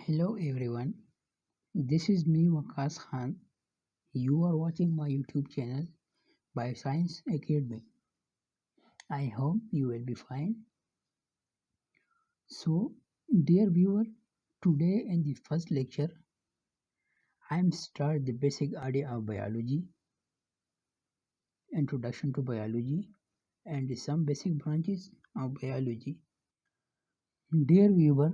Hello everyone, this is me Waqas Khan. You are watching my YouTube channel BioScience Academy. I hope you will be fine. So, dear viewer, today in the first lecture, I am start the basic idea of biology, introduction to biology, and some basic branches of biology. Dear viewer,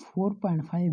4.5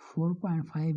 4.5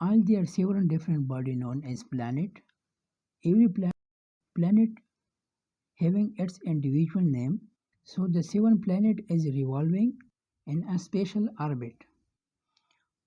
All there are 7 different bodies known as planet. Every planet having its individual name. So the 7 planet is revolving in a special orbit.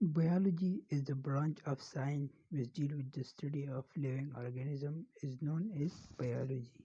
Biology is the branch of science which deals with the study of living organism is known as biology.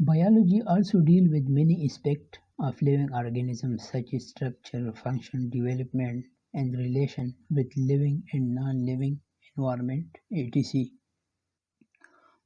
Biology also deals with many aspects of living organisms such as structure, function, development, and relation with living and non-living environment, etc.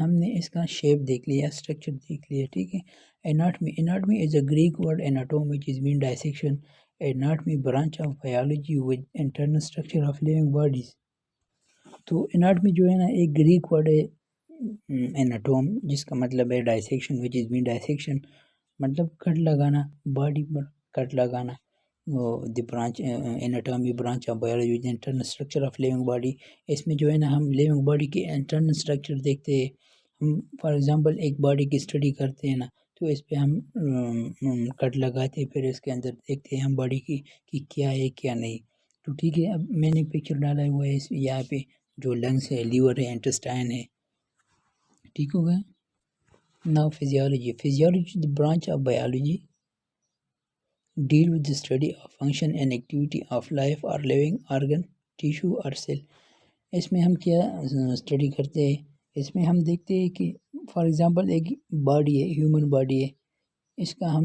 ہم نے اس کا shape دیکھ لیا، structure دیکھ لیا، ٹھیک ہے. Anatomy is a Greek word anatome which is mean dissection. Anatomy branch of biology with internal structure of living bodies. تو اناٹمی جو ہے نا ایک گریک ورڈ ہے اناٹوم، جس کا مطلب ہے dissection which is mean dissection، مطلب کٹ لگانا، باڈی پر کٹ لگانا. The branch anatomy branch of biology with internal structure of living body. اس میں جو ہے نا ہم لیونگ باڈی کے انٹرنل اسٹرکچر دیکھتے ہیں. ہم فار ایگزامپل ایک باڈی کی اسٹڈی کرتے ہیں نا، تو اس پہ ہم کٹ لگاتے ہیں، پھر اس کے اندر دیکھتے ہیں ہم باڈی کی کہ کیا ہے کیا نہیں. تو ٹھیک ہے، اب میں نے پکچر ڈالا ہوا ہے یہاں پہ، جو لنگس ہے، لیور ہے، انٹسٹائن ہے. ٹھیک ہو گیا. Now physiology the branch of biology deal with the study of function and activity of life or living organ, tissue or cell. اس میں ہم کیا اسٹڈی کرتے ہیں؟ اس میں ہم دیکھتے ہیں کہ فار ایگزامپل ایک باڈی ہے، ہیومن باڈی ہے، اس کا ہم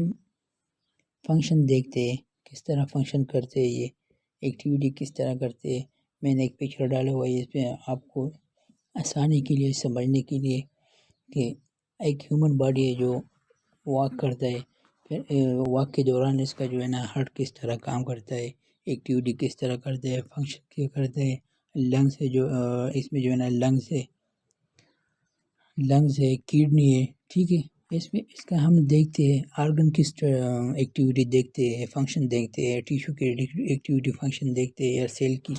فنکشن دیکھتے ہیں، کس طرح فنکشن کرتے ہیں، یہ ایکٹیویٹی کس طرح کرتے ہیں. میں نے ایک پکچر ڈالا ہوا ہے اس پہ آپ کو آسانی کے لیے سمجھنے کے لیے، کہ ایک ہیومن باڈی ہے جو واک کرتا ہے، پھر واک کے دوران اس کا جو ہے نا ہارٹ کس طرح کام کرتا ہے، ایکٹیویٹی کس طرح کرتا ہے، فنکشن کیا کرتا ہے. لنگس ہے، جو اس میں جو ہے نا لنگس ہے، کڈنی ہے، ٹھیک ہے. اس میں اس کا ہم دیکھتے ہیں آرگن کس ایکٹیویٹی دیکھتے ہیں، فنکشن دیکھتے ہیں، ٹیشو کی ایکٹیویٹی فنکشن دیکھتے ہیں، یا سیل کی.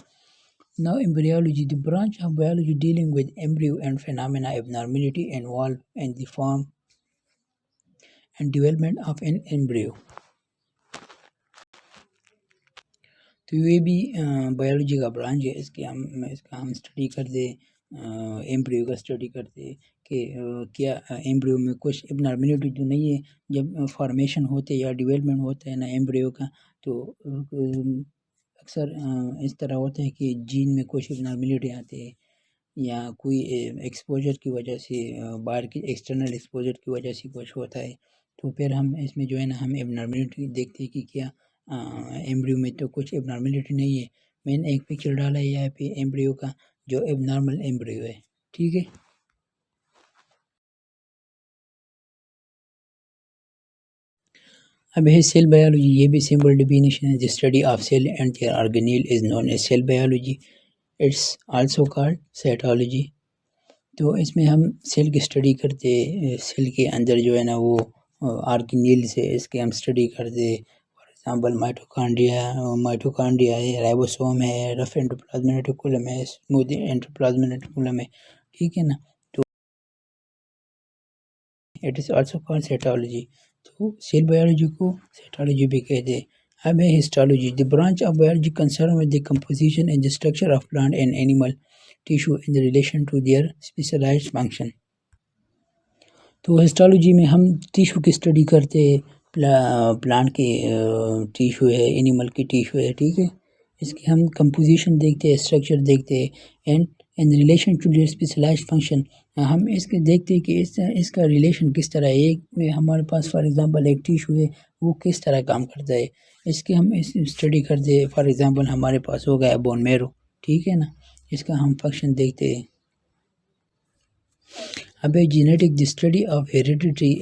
Now embryology, the branch of biology dealing with embryo and phenomena abnormality involved in the form and development of an embryo. تو یہ بھی بایولوجی کا برانچ ہے. اس کا ہم اسٹڈی کرتے، ایمبریو کا اسٹڈی کرتے کہ کیا ایمبریو میں کچھ ابنارملٹی تو نہیں ہے. جب فارمیشن ہوتے یا ڈیولپمنٹ ہوتا ہے نا ایمبریو کا، تو اکثر اس طرح ہوتا ہے کہ جین میں کچھ ابنارملٹی آتے ہیں، یا کوئی ایکسپوجر کی وجہ سے، باہر کی ایکسٹرنل ایکسپوجر کی وجہ سے کچھ ہوتا ہے. تو پھر ہم اس میں جو ہے نا ہم ابنارملٹی دیکھتے ہیں کہ کیا ایمبریو میں تو کچھ ابنارملٹی نہیں ہے. میں نے ایک پکچر ڈالا ہے یہاں پہ ایمبریو کا، جو اب نارمل ایمبریو ہے. ٹھیک ہے. اب ہے سیل بایولوجی. یہ بھی سمپل ڈیفینیشن ہے. The study of cell and their organelle is known as cell biology. It's also called cytology. تو اس میں ہم سیل کی اسٹڈی کرتے، سیل کے اندر جو ہے نا وہ آرگنیل سے اس کے ہم اسٹڈی کرتے. فار ایگزامپل مائٹوکانڈریا ہے، رائبوسوم ہے، رف انڈوپلازمک ریٹیکولم ہے، اسموتھ انڈوپلازمک ریٹیکولم ہے. ٹھیک ہے نا. تو it is also called cytology. تو سیل بایولوجی کو سائٹولوجی بھی کہتے ہیں. اب ہے histology. The branch of biology concern with the composition and the structure of plant and animal tissue in relation to their specialised function. تو ہسٹالوجی میں ہم ٹیشو کی اسٹڈی کرتے ہیں، پلانٹ کے ٹیشو ہے، اینیمل کی ٹیشو ہے. ٹھیک ہے. اس کی ہم کمپوزیشن دیکھتے ہیں، اسٹرکچر دیکھتے ہیں، and in relation to their specialised function. ہم اس کے دیکھتے ہیں کہ اس کا ریلیشن کس طرح ہے. ایک میں ہمارے پاس فار ایگزامپل ایک ٹیشو ہے، وہ کس طرح کام کرتا ہے، اس کی ہم اسٹڈی کرتے ہیں. فار ایگزامپل ہمارے پاس ہو گیا بون میرو. ٹھیک ہے نا. اس کا ہم فنکشن دیکھتے ہیں. اب genetic the study of heredity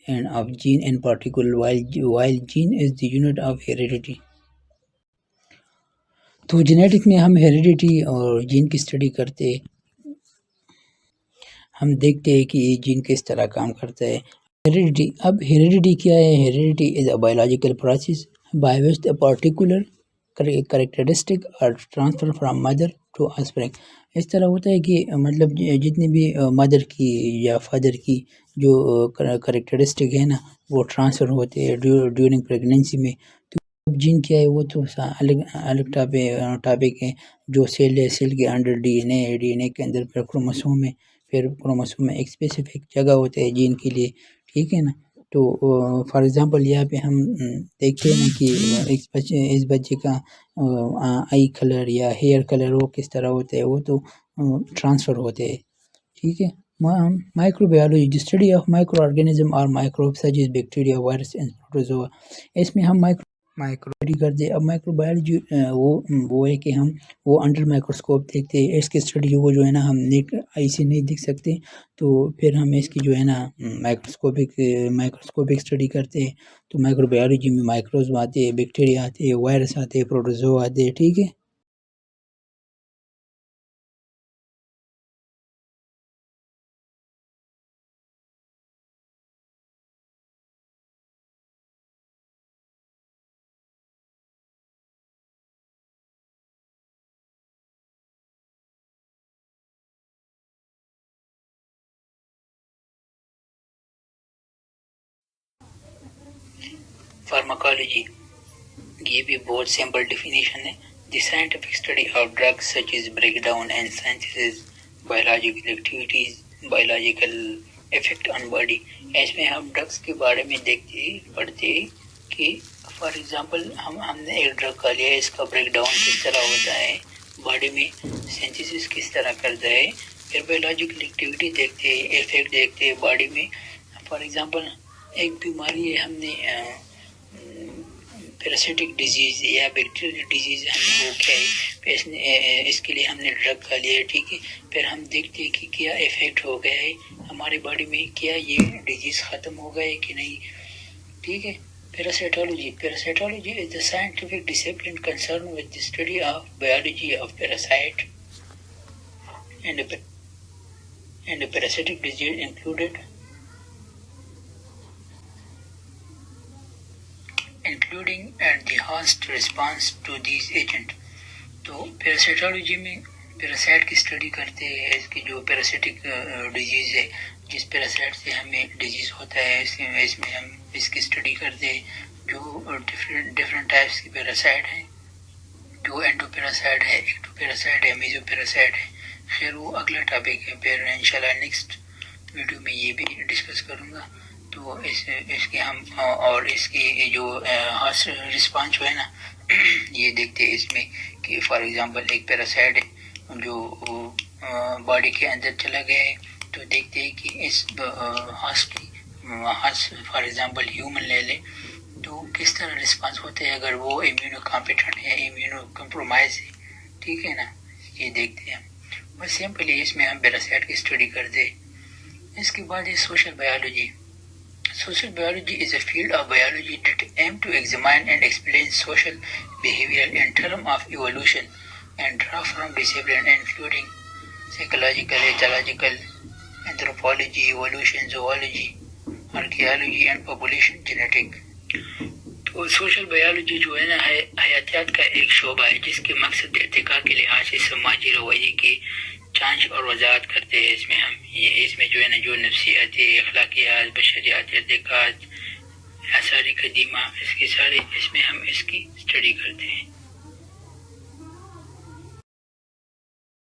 and of gene in particular, while gene is the unit of heredity. تو جینیٹک میں ہم ہیریڈیٹی اور جین کی اسٹڈی کرتے، ہم دیکھتے ہیں کہ یہ جین کس طرح کام کرتا ہے. ہیریڈیٹی. اب ہیریڈیٹی کیا ہے؟ Heredity is a biological process by which a particular characteristic are transferred from mother to offspring. اس طرح ہوتا ہے کہ مطلب جتنی بھی مدر کی یا فادر کی جو کریکٹرسٹک ہے نا، وہ ٹرانسفر ہوتے ہیں ڈیورنگ پریگنینسی میں. تو جین کیا ہے؟ وہ تو الگ ٹاپک ہے. جو سیل ہے، سیل کے اندر ڈی این اے کے اندر پھر کروموسوم ہے، پھر کروموسوم میں ایک اسپیسیفک جگہ ہوتے ہے جین کے لیے. ٹھیک ہے نا. تو فار ایگزامپل یہاں پہ ہم دیکھتے ہیں کہ اس بچے کا آئی کلر یا ہیئر کلر وہ کس طرح ہوتے ہیں، وہ تو ٹرانسفر ہوتے ہیں. ٹھیک ہے. Micro biology. The study of micro organism اور مائکروب سچ از بیکٹیریا، وائرس اینڈ پروٹوزوا. اس میں ہم مائکرو کرتے ہیں. اب مائکرو بایولوجی وہ ہے کہ ہم وہ انڈر مائکروسکوپ دیکھتے ہیں. اس کی اسٹڈی وہ جو ہے نا ہم آئی سے نہیں دیکھ سکتے, تو پھر ہم اس کی جو ہے نا مائکروسکوپک اسٹڈی کرتے ہیں. تو مائکرو بایولوجی میں مائکروز آتے ہیں, بیکٹیریا آتے ہیں, وائرس آتے ہیں, پروٹوزوا آتے ہیں. ٹھیک ہے. فارماکالوجی یہ بھی بہت سمپل ڈیفینیشن ہے. The scientific study of drugs such as break down and synthesis biological activities biological effect on body. اس میں ہم ڈرگس کے بارے میں پڑھتے کہ فار ایگزامپل ہم نے ایک ڈرگ کا لیا, اس کا بریک ڈاؤن کس طرح ہوتا ہے باڈی میں, سینتھسز کس طرح کرتا ہے. پھر بایولوجیکل ایکٹیویٹی دیکھتے ہیں, افیکٹ دیکھتے ہیں باڈی میں. فار ایگزامپل ایک بیماری ہے, ہم نے پیراسائٹک ڈیزیز یا بیکٹیریل ڈیزیز ہمیں ہو کیا ہے, اس کے لیے ہم نے ڈرگ کا لیا ہے. ٹھیک ہے. پھر ہم دیکھتے ہیں کہ کیا افیکٹ ہو گیا ہے ہماری باڈی میں, کیا یہ ڈیزیز ختم ہو گئے کہ نہیں. ٹھیک ہے. پیراسائٹولوجی از the scientific discipline concerned with the study of biology of parasite and parasitic disease including and the host response to these agents. تو پیراسائٹولوجی میں پیراسائٹ کی اسٹڈی کرتے ہیں, اس کی جو پیراسائٹک ڈیزیز ہے, جس پیراسائٹ سے ہمیں ڈیزیز ہوتا ہے, اس میں ہم اس کی اسٹڈی کرتے ہیں. جو ڈفرینٹ ٹائپس کی پیراسائٹ ہیں, جو اینڈو پیراسائٹ ہے, ایکٹو پیراسائٹ ہے, میزو پیراسائٹ ہے. خیر وہ اگلا ٹاپک ہے, پھر انشاءاللہ نیکسٹ ویڈیو میں یہ بھی ڈسکس کروں گا. تو اس کے ہم اور اس کی جو رسپانس جو ہے نا یہ دیکھتے ہیں اس میں کہ فار ایگزامپل ایک پیراسائٹ ہے جو باڈی کے اندر چلا گیا ہے, تو دیکھتے ہیں کہ اس ہاس کی فار ایگزامپل ہیومن لے لیں تو کس طرح رسپانس ہوتے ہیں اگر وہ امیونو کمپیٹنٹ ہے, امیونو کمپرومائز ہے. ٹھیک ہے نا, یہ دیکھتے ہیں. بس سمپلی اس میں ہم پیراسائٹ کی اسٹڈی کرتے ہیں. اس کے بعد ہے social biology. Social biology is a field of biology that aims to examine and explain social behavior in terms of evolution and draw from disciplines including psychological, ecological, anthropology, evolution, zoology, archaeology and population genetics. تو social biology جو ہے نا حیاتیات کا ایک شعبہ ہے جس کے مقصد ارتقاء کے لحاظ سے سماجی رویے کی جانچ اور وضاحت کرتے ہیں. اس میں ہم اس میں جو ہے نا جو نفسیات, اخلاقیات, بشریات, ارتقاء, آثار قدیمہ, اس کے سارے اس میں ہم اس کی اسٹڈی کرتے ہیں.